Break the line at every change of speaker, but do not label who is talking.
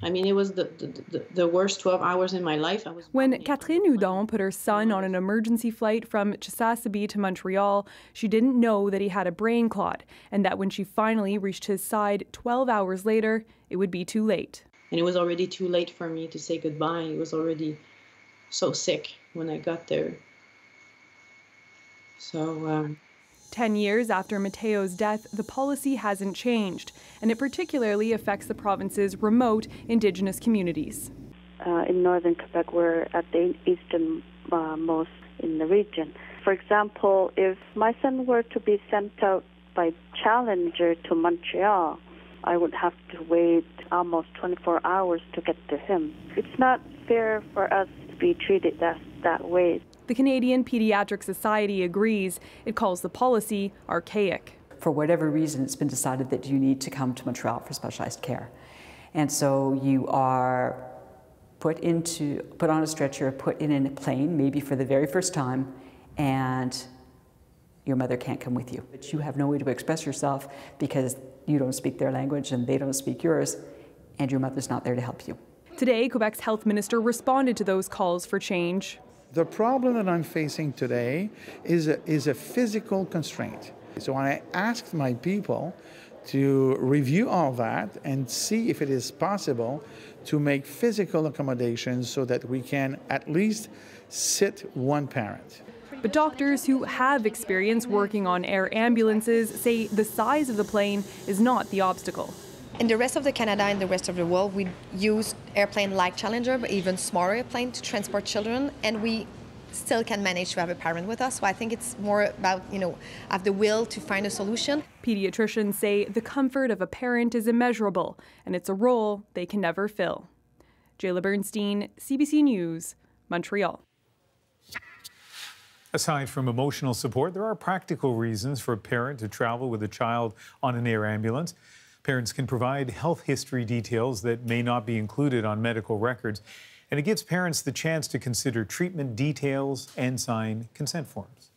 I mean, it was the worst 12 hours in my life.
When Catherine Hudon put her son on an emergency flight from Chisasibi to Montreal, she didn't know that he had a brain clot, and that when she finally reached his side 12 hours later, it would be too late.
And it was already too late for me to say goodbye. He was already so sick when I got there. So
10 years after Mateo's death, the policy hasn't changed, and it particularly affects the province's remote Indigenous communities.
In northern Quebec, we're at the easternmost in the region. For example, if my son were to be sent out by Challenger to Montreal, I would have to wait almost 24 hours to get to him. It's not fair for us to be treated that way.
The Canadian Pediatric Society agrees. It calls the policy archaic.
For whatever reason, it's been decided that you need to come to Montreal for specialized care. And so you are put on a stretcher, put in a plane, maybe for the very first time, and your mother can't come with you. But you have no way to express yourself because you don't speak their language and they don't speak yours, and your mother's not there to help you.
Today, Quebec's health minister responded to those calls for change.
The problem that I'm facing today is a physical constraint. So I asked my people to review all that and see if it is possible to make physical accommodations so that we can at least sit one parent.
But doctors who have experience working on air ambulances say the size of the plane is not the obstacle.
In the rest of the Canada and the rest of the world, we use airplane like Challenger, but even smaller airplane to transport children, and we still can manage to have a parent with us. So I think it's more about, have the will to find a solution.
Pediatricians say the comfort of a parent is immeasurable, and it's a role they can never fill. Jayla Bernstein, CBC News, Montreal.
Aside from emotional support, there are practical reasons for a parent to travel with a child on an air ambulance. Parents can provide health history details that may not be included on medical records, and it gives parents the chance to consider treatment details and sign consent forms.